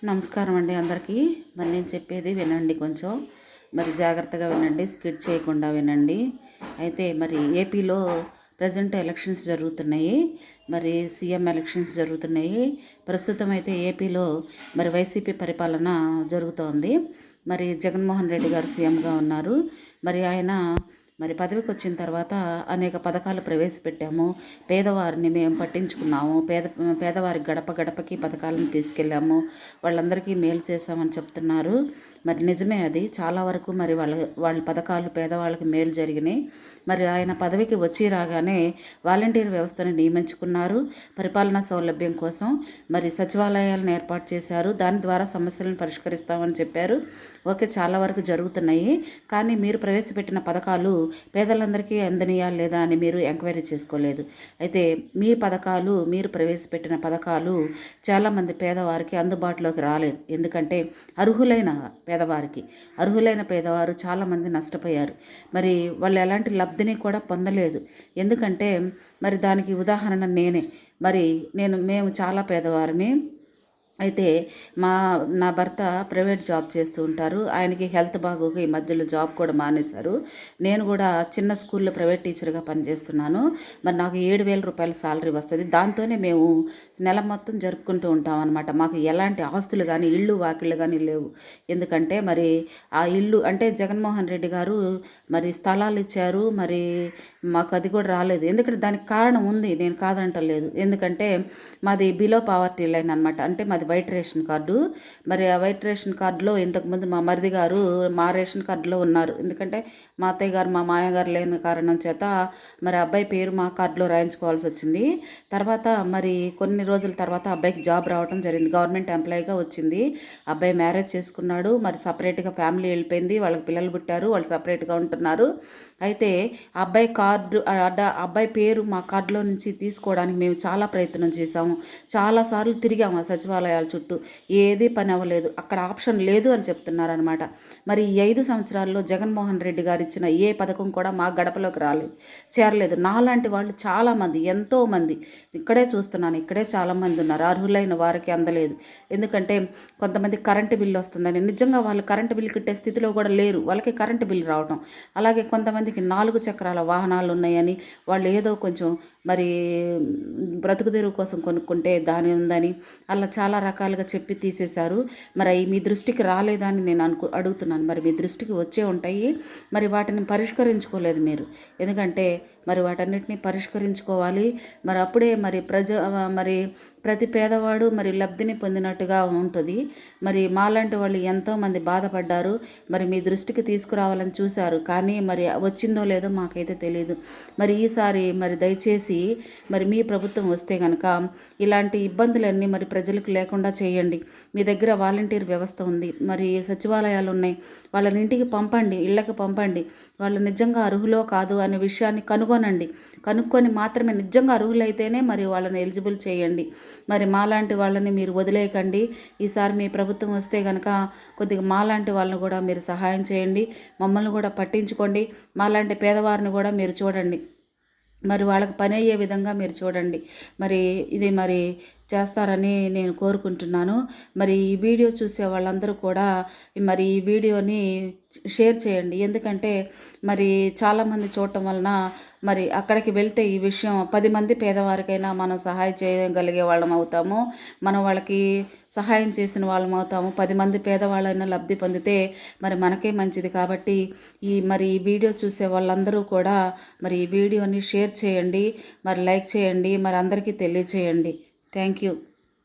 నమస్కారం అండి అందరికీ. మరి నేను చెప్పేది వినండి, కొంచెం మరి జాగ్రత్తగా వినండి, స్కిప్ చేయకుండా వినండి. అయితే మరి ఏపీలో ప్రజెంట్ ఎలక్షన్స్ జరుగుతున్నాయి. మరి సీఎం ఎలక్షన్స్ జరుగుతున్నాయి. ప్రస్తుతం అయితే ఏపీలో మరి వైసీపీ పరిపాలన జరుగుతోంది. మరి జగన్మోహన్ రెడ్డి గారు సీఎంగా ఉన్నారు. మరి ఆయన మరి పదవికి వచ్చిన తర్వాత అనేక పథకాలు ప్రవేశపెట్టాము. పేదవారిని మేము పట్టించుకున్నాము. పేదవారి గడప గడపకి పథకాలను తీసుకెళ్ళాము. వాళ్ళందరికీ మేలు చేశామని చెప్తున్నారు. మరి నిజమే అది. చాలా వరకు మరి వాళ్ళ పథకాలు పేదవాళ్ళకి మేలు జరిగినాయి. మరి ఆయన పదవికి వచ్చి రాగానే వాలంటీర్ వ్యవస్థను నియమించుకున్నారు. పరిపాలనా సౌలభ్యం కోసం మరి సచివాలయాలను ఏర్పాటు చేశారు. దాని ద్వారా సమస్యలను పరిష్కరిస్తామని చెప్పారు. ఓకే, చాలా వరకు జరుగుతున్నాయి. కానీ మీరు ప్రవేశపెట్టిన పథకాలు పేదలందరికీ అందనియా లేదా అని మీరు ఎంక్వైరీ చేసుకోలేదు. అయితే మీరు ప్రవేశపెట్టిన పథకాలు చాలామంది పేదవారికి అందుబాటులోకి రాలేదు. ఎందుకంటే అర్హులైన పేదవారు చాలామంది నష్టపోయారు. మరి వాళ్ళు ఎలాంటి లబ్ధిని కూడా పొందలేదు. ఎందుకంటే మరి దానికి ఉదాహరణ నేనే. మేము చాలా పేదవారమే. అయితే నా భర్త ప్రైవేట్ జాబ్ చేస్తూ ఉంటారు. ఆయనకి హెల్త్ బాగోక ఈ మధ్యలో జాబ్ కూడా మానేశారు. నేను కూడా చిన్న స్కూల్లో ప్రైవేట్ టీచర్గా పనిచేస్తున్నాను. మరి నాకు 7,000 రూపాయల శాలరీ వస్తుంది. దాంతోనే మేము నెల మొత్తం జరుపుకుంటూ ఉంటాం అనమాట. మాకు ఎలాంటి ఆస్తులు కానీ ఇళ్ళు వాకిళ్ళు కానీ లేవు. ఎందుకంటే మరి ఆ ఇల్లు అంటే జగన్మోహన్ రెడ్డి గారు మరి స్థలాలు ఇచ్చారు. మరి మాకు అది కూడా రాలేదు. ఎందుకంటే దానికి కారణం ఉంది, నేను కాదంటలేదు. ఎందుకంటే మాది బిలో పావర్టీ లైన్ అనమాట. అంటే మాది వైట్ రేషన్ కార్డు. మరి ఆ వైట్ రేషన్ కార్డులో ఇంతకుముందు మా మరిది గారు మా రేషన్ కార్డులో ఉన్నారు. ఎందుకంటే మా అత్తయ్య గారు మా మామగారు లేని కారణం చేత మరి అబ్బాయి పేరు మా కార్డులో రాయించుకోవాల్సి వచ్చింది. తర్వాత మరి కొన్ని రోజుల తర్వాత అబ్బాయికి జాబ్ రావడం జరిగింది. గవర్నమెంట్ ఎంప్లాయీగా వచ్చింది. అబ్బాయి మ్యారేజ్ చేసుకున్నాడు. మరి సపరేట్గా ఫ్యామిలీ వెళ్ళిపోయింది. వాళ్ళకి పిల్లలు పుట్టారు. వాళ్ళు సపరేట్గా ఉంటున్నారు. అయితే అబ్బాయి పేరు మా కార్డులో నుంచి తీసుకోవడానికి మేము చాలా ప్రయత్నం చేశాము. చాలాసార్లు తిరిగాము ఆ సచివాలయాల చుట్టూ. ఏది పని అవ్వలేదు. అక్కడ ఆప్షన్ లేదు అని చెప్తున్నారనమాట. మరి ఈ 5 సంవత్సరాల్లో జగన్మోహన్ రెడ్డి గారు ఇచ్చిన ఏ పథకం కూడా మా గడపలోకి చేరలేదు. నాలాంటి వాళ్ళు చాలామంది, ఎంతోమంది ఇక్కడే చూస్తున్నాను. ఇక్కడే చాలామంది ఉన్నారు. అర్హులైన వారికి అందలేదు. ఎందుకంటే కొంతమంది కరెంటు బిల్లు వస్తుందని నిజంగా వాళ్ళు కరెంటు బిల్లు కట్టే స్థితిలో కూడా లేరు. వాళ్ళకి కరెంటు బిల్లు రావటం. అలాగే కొంతమందికి 4 చక్రాల వాహనాలు ఉన్నాయని వాళ్ళు ఏదో కొంచెం మరి బ్రతుకు తెరువు కోసం కొనుక్కుంటే దాని ఉందని అలా చాలా రకాలుగా చెప్పి తీసేశారు. మరి మీ దృష్టికి రాలేదని నేను అడుగుతున్నాను. మరి మీ దృష్టికి వచ్చే ఉంటాయి. మరి వాటిని పరిష్కరించుకోలేదు మీరు. ఎందుకంటే మరి వాటన్నిటిని పరిష్కరించుకోవాలి. మరి అప్పుడే మరి ప్రతి పేదవాడు మరి లబ్ధిని పొందినట్టుగా ఉంటుంది. మరి మాలాంటి వాళ్ళు ఎంతోమంది బాధపడ్డారు. మరి మీ దృష్టికి తీసుకురావాలని చూశారు. కానీ మరి వచ్చిందో లేదో మాకైతే తెలియదు. మరి ఈసారి మరి దయచేసి మరి మీ ప్రభుత్వం వస్తే కనుక ఇలాంటి ఇబ్బందులన్నీ మరి ప్రజలకు లేకుండా చేయండి. మీ దగ్గర వాలంటీర్ వ్యవస్థ ఉంది. మరి సచివాలయాలు ఉన్నాయి. వాళ్ళని ఇంటికి పంపండి, ఇళ్ళకి పంపండి. వాళ్ళు నిజంగా అర్హులో కాదు అనే విషయాన్ని కనుక్కొని మాత్రమే నిజంగా అర్హులైతేనే మరి వాళ్ళని ఎలిజిబుల్ చేయండి. మరి మాలాంటి వాళ్ళని మీరు వదిలేయకండి. ఈసారి మీ ప్రభుత్వం వస్తే కనుక కొద్దిగా మాలాంటి వాళ్ళని కూడా మీరు సహాయం చేయండి. మమ్మల్ని కూడా పట్టించుకోండి. మాలాంటి పేదవారిని కూడా మీరు చూడండి. మరి వాళ్ళకి పని అయ్యే విధంగా మీరు చూడండి. ఇది చేస్తారని నేను కోరుకుంటున్నాను. మరి ఈ వీడియో చూసే వాళ్ళందరూ కూడా మరి ఈ వీడియోని షేర్ చేయండి. ఎందుకంటే మరి చాలామంది చూడటం వలన మరి అక్కడికి వెళ్తే ఈ విషయం 10 మంది పేదవారికైనా మనం సహాయం చేయగలిగే వాళ్ళం అవుతాము. మనం వాళ్ళకి సహాయం చేసిన వాళ్ళం అవుతాము. 10 మంది పేదవాళ్ళైనా లబ్ధి పొందితే మరి మనకే మంచిది. కాబట్టి ఈ వీడియో చూసే వాళ్ళందరూ కూడా మరి ఈ వీడియోని షేర్ చేయండి, మరి లైక్ చేయండి, మరి అందరికీ తెలియచేయండి. Thank you.